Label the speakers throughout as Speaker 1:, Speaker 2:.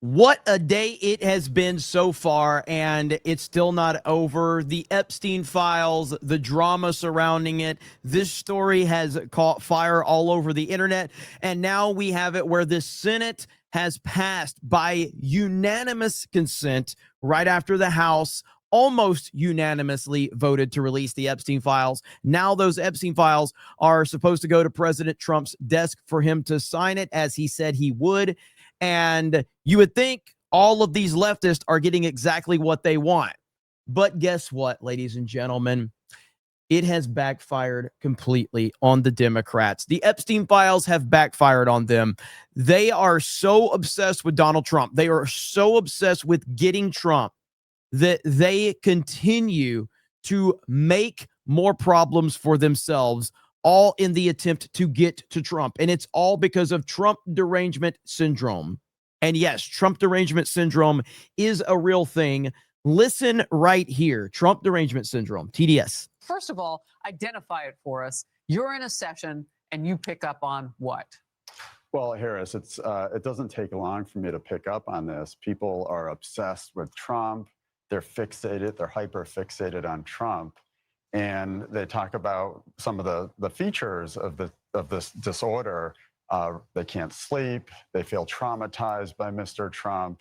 Speaker 1: What a day it has been so far, and it's still not over. The Epstein files, the drama surrounding it, this story has caught fire all over the internet, and now we have it where the Senate has passed by unanimous consent right after the House almost unanimously voted to release the Epstein files. Now those Epstein files are supposed to go to President Trump's desk for him to sign it, as he said he would. And you would think all of these leftists are getting exactly what they want. But guess what, ladies and gentlemen? It has backfired completely on the Democrats. The Epstein files have backfired on them. They are so obsessed with Donald Trump. They are so obsessed with getting Trump that they continue to make more problems for themselves, all in the attempt to get to Trump. And it's all because of Trump derangement syndrome. And yes, Trump derangement syndrome is a real thing. Listen right here. Trump derangement syndrome, TDS.
Speaker 2: First of all, identify it for us. You're in a session and you pick up on what?
Speaker 3: Well, Harris, it doesn't take long for me to pick up on this. People are obsessed with Trump. They're fixated. They're hyper fixated on Trump. And they talk about some of the features of this disorder. They can't sleep. They feel traumatized by Mr. Trump.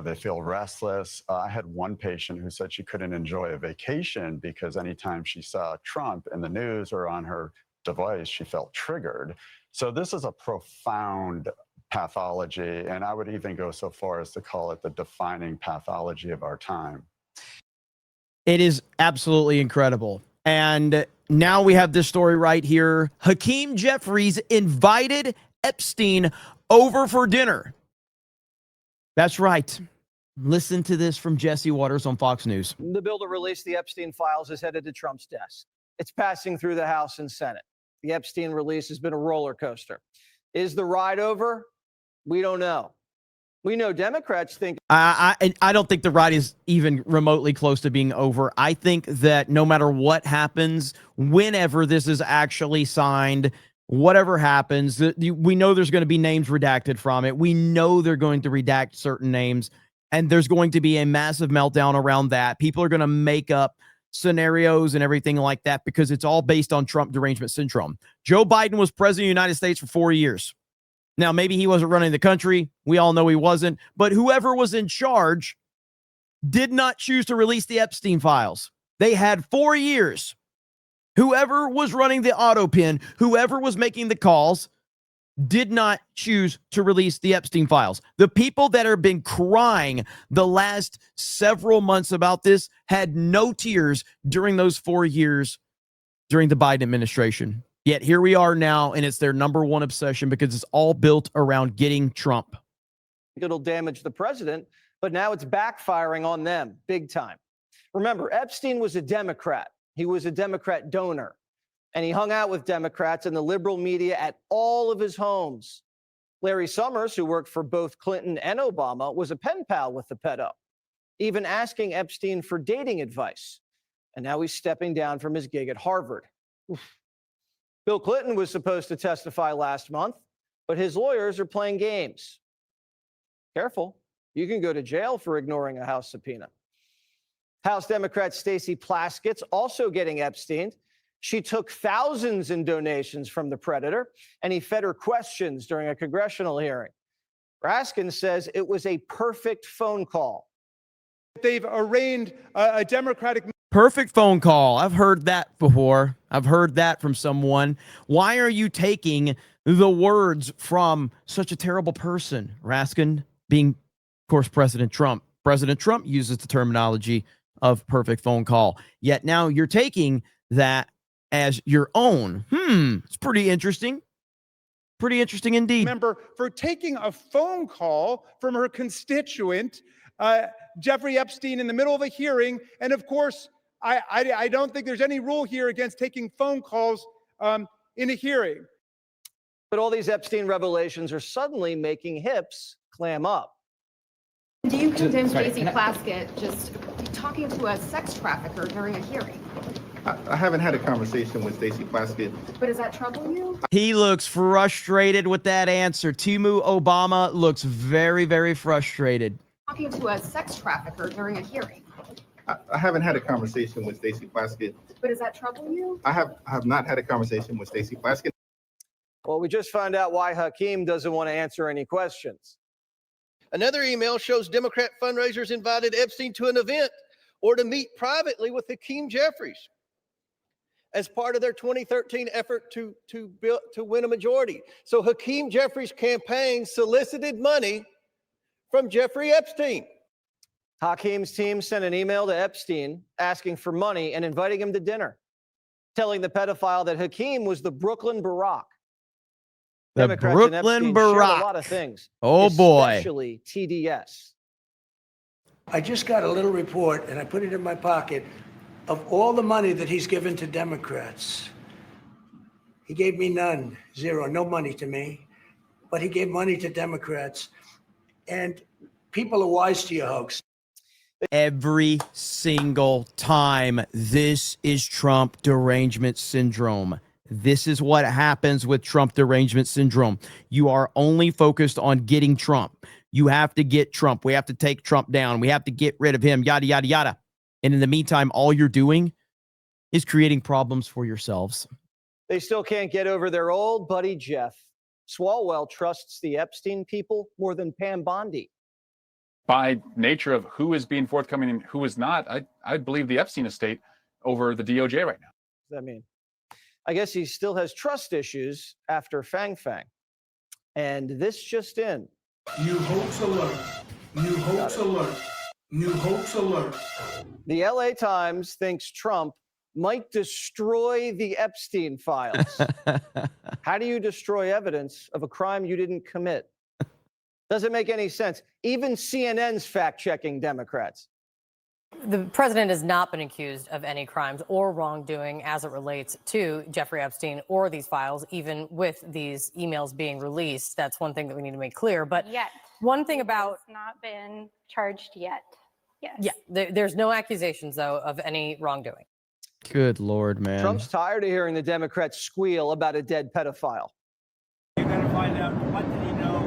Speaker 3: They feel restless. I had one patient who said she couldn't enjoy a vacation because anytime she saw Trump in the news or on her device, she felt triggered. So this is a profound pathology, and I would even go so far as to call it the defining pathology of our time.
Speaker 1: It is absolutely incredible. And now we have this story right here. Hakeem Jeffries invited Epstein over for dinner. That's right. Listen to this from Jesse Waters on Fox News.
Speaker 4: The bill to release the Epstein files is headed to Trump's desk. It's passing through the House and Senate. The Epstein release has been a roller coaster. Is the ride over? We don't know. We know Democrats think.
Speaker 1: I don't think the ride is even remotely close to being over. I think that no matter what happens, whenever this is actually signed, whatever happens, we know there's going to be names redacted from it. We know they're going to redact certain names, and there's going to be a massive meltdown around that. People are going to make up scenarios and everything like that because it's all based on Trump derangement syndrome. Joe Biden was president of the United States for 4 years. Now, maybe he wasn't running the country. We all know he wasn't. But whoever was in charge did not choose to release the Epstein files. They had 4 years. Whoever was running the auto pen, whoever was making the calls, did not choose to release the Epstein files. The people that have been crying the last several months about this had no tears during those 4 years during the Biden administration. Yet here we are now, and it's their number one obsession because it's all built around getting Trump.
Speaker 4: It'll damage the president, but now it's backfiring on them big time. Remember, Epstein was a Democrat. He was a Democrat donor, and he hung out with Democrats and the liberal media at all of his homes. Larry Summers, who worked for both Clinton and Obama, was a pen pal with the pedo, even asking Epstein for dating advice. And now he's stepping down from his gig at Harvard. Oof. Bill Clinton was supposed to testify last month, but his lawyers are playing games. Careful, you can go to jail for ignoring a House subpoena. House Democrat Stacey Plaskett's also getting Epstein. She took thousands in donations from the predator, and he fed her questions during a congressional hearing. Raskin says it was a perfect phone call.
Speaker 5: They've arraigned a Democratic.
Speaker 1: Perfect phone call. I've heard that before. I've heard that from someone. Why are you taking the words from such a terrible person? Raskin being, of course, President Trump. President Trump uses the terminology of perfect phone call. Yet now you're taking that as your own. It's pretty interesting. Pretty interesting indeed.
Speaker 5: Member for taking a phone call from her constituent, Jeffrey Epstein, in the middle of a hearing. And of course, I don't think there's any rule here against taking phone calls in a hearing.
Speaker 4: But all these Epstein revelations are suddenly making hips clam up.
Speaker 6: Do you condemn Stacey Plaskett just talking to a sex trafficker during a hearing? I haven't had a conversation with Stacey Plaskett.
Speaker 7: But does that trouble you?
Speaker 1: He looks frustrated with that answer. Timu Obama looks very, very frustrated.
Speaker 7: Talking to a sex trafficker during a hearing.
Speaker 6: I haven't had a conversation with Stacey Plaskett.
Speaker 7: But does that trouble you?
Speaker 6: I have not had a conversation with Stacey Plaskett.
Speaker 4: Well, we just found out why Hakeem doesn't want to answer any questions.
Speaker 8: Another email shows Democrat fundraisers invited Epstein to an event or to meet privately with Hakeem Jeffries as part of their 2013 effort to win a majority. So Hakeem Jeffries' campaign solicited money from Jeffrey Epstein.
Speaker 4: Hakeem's team sent an email to Epstein asking for money and inviting him to dinner, telling the pedophile that Hakeem was the Brooklyn Barack.
Speaker 1: The
Speaker 4: Democrats and
Speaker 1: Brooklyn
Speaker 4: Epstein shared
Speaker 1: Barack.
Speaker 4: a lot of things.
Speaker 1: Oh, boy.
Speaker 4: Especially TDS.
Speaker 9: I just got a little report, and I put it in my pocket, of all the money that he's given to Democrats. He gave me none, zero, no money to me, but he gave money to Democrats. And people are wise to your hoax.
Speaker 1: Every single time. This is Trump derangement syndrome. This is what happens with Trump derangement syndrome. You are only focused on getting Trump. You have to get Trump. We have to take Trump down. We have to get rid of him, yada, yada, yada. And in the meantime, all you're doing is creating problems for yourselves.
Speaker 4: They still can't get over their old buddy, Jeff. Swalwell trusts the Epstein people more than Pam Bondi.
Speaker 10: By nature of who is being forthcoming and who is not, I believe the Epstein estate over the DOJ right now.
Speaker 4: What does that mean? I guess he still has trust issues after Fang Fang. And this just in.
Speaker 9: New hoax alert. New hoax alert. New hoax alert.
Speaker 4: The LA Times thinks Trump might destroy the Epstein files. How do you destroy evidence of a crime you didn't commit? Doesn't make any sense. Even CNN's fact-checking Democrats.
Speaker 11: The president has not been accused of any crimes or wrongdoing as it relates to Jeffrey Epstein or these files, even with these emails being released. That's one thing that we need to make clear. But
Speaker 12: yet,
Speaker 11: one thing about
Speaker 12: not been charged yet. Yes.
Speaker 11: Yeah, there's no accusations though of any wrongdoing.
Speaker 1: Good Lord, man.
Speaker 4: Trump's tired of hearing the Democrats squeal about a dead pedophile.
Speaker 9: You're going to find out what did he know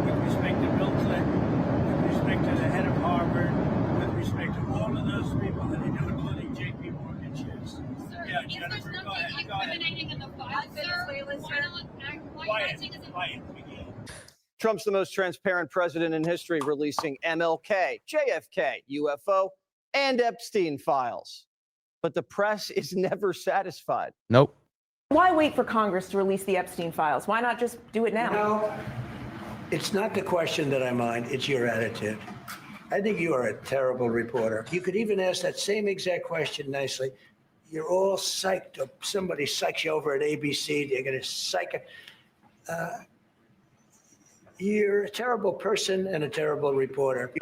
Speaker 9: with respect to Bill Clinton, with respect to the head of Harvard, with respect to all of those people that he knew, including J.P. Morgan checks.
Speaker 12: Sir,
Speaker 9: Yeah,
Speaker 12: is
Speaker 9: Jennifer,
Speaker 12: there
Speaker 9: go
Speaker 12: something
Speaker 9: ahead, go ahead.
Speaker 12: incriminating in the file, sir? Why
Speaker 9: Quiet,
Speaker 12: not take us
Speaker 9: quiet, begin.
Speaker 4: Trump's the most transparent president in history, releasing MLK, JFK, UFO, and Epstein files. But the press is never satisfied.
Speaker 1: Nope.
Speaker 7: Why wait for Congress to release the Epstein files? Why not just do it now?
Speaker 9: No, it's not the question that I mind, it's your attitude. I think you are a terrible reporter. You could even ask that same exact question nicely. You're all psyched up. Somebody psychs you over at ABC. They're going to psych it. You're a terrible person and a terrible reporter.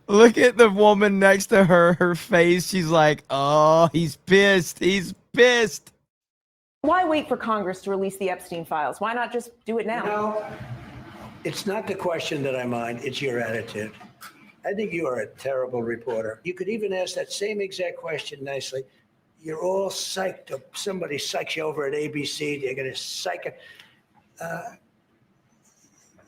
Speaker 1: Look at the woman next to her, her face. She's like, oh, he's pissed. He's pissed.
Speaker 7: Why wait for Congress to release the Epstein files? Why not just do it now?
Speaker 9: No, it's not the question that I mind, it's your attitude. I think you are a terrible reporter. You could even ask that same exact question nicely. You're all psyched up. Somebody psychs you over at ABC. They're going to psych it.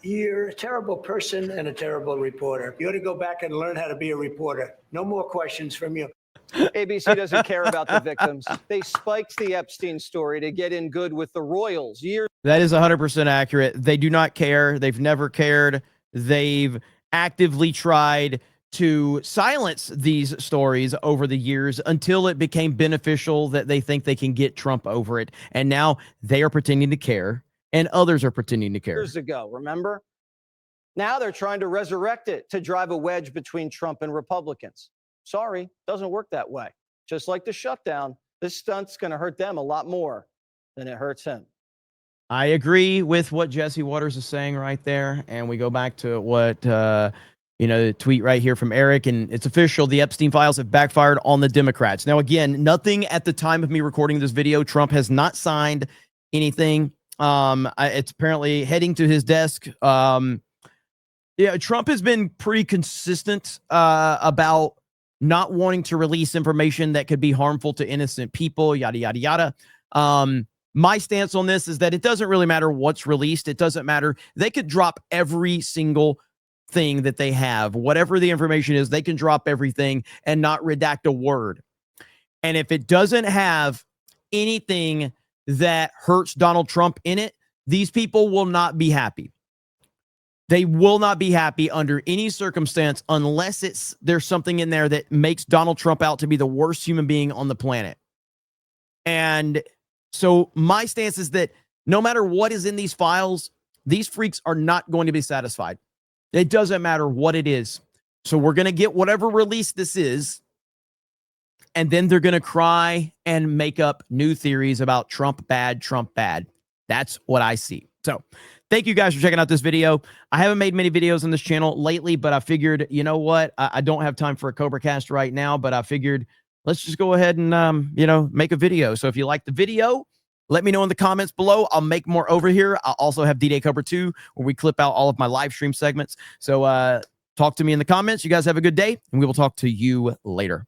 Speaker 9: You're a terrible person and a terrible reporter. You ought to go back and learn how to be a reporter. No more questions from you.
Speaker 4: ABC doesn't care about the victims. They spiked the Epstein story to get in good with the royals years.
Speaker 1: That is 100% accurate. They do not care. They've never cared. They've actively tried to silence these stories over the years until it became beneficial that they think they can get Trump over it. And now they are pretending to care and others are pretending to care.
Speaker 4: Years ago, remember? Now they're trying to resurrect it to drive a wedge between Trump and Republicans. Sorry, doesn't work that way. Just like the shutdown, this stunt's going to hurt them a lot more than it hurts him.
Speaker 1: I agree with what Jesse Waters is saying right there. And we go back to what, the tweet right here from Eric, and it's official. The Epstein files have backfired on the Democrats. Now, again, nothing at the time of me recording this video. Trump has not signed anything. It's apparently heading to his desk. Trump has been pretty consistent about not wanting to release information that could be harmful to innocent people, yada, yada, yada. My stance on this is that it doesn't really matter what's released. It doesn't matter. They could drop every single thing that they have. Whatever the information is, they can drop everything and not redact a word. And if it doesn't have anything that hurts Donald Trump in it, these people will not be happy. They will not be happy under any circumstance unless there's something in there that makes Donald Trump out to be the worst human being on the planet. And so my stance is that no matter what is in these files, these freaks are not going to be satisfied. It doesn't matter what it is. So we're going to get whatever release this is, and then they're going to cry and make up new theories about Trump bad, Trump bad. That's what I see. So thank you guys for checking out this video. I haven't made many videos on this channel lately, but I figured, you know what? I don't have time for a Cobra Cast right now, but I figured let's just go ahead and, make a video. So if you like the video, let me know in the comments below. I'll make more over here. I'll also have D-Day Cobra 2 where we clip out all of my live stream segments. So talk to me in the comments. You guys have a good day, and we will talk to you later.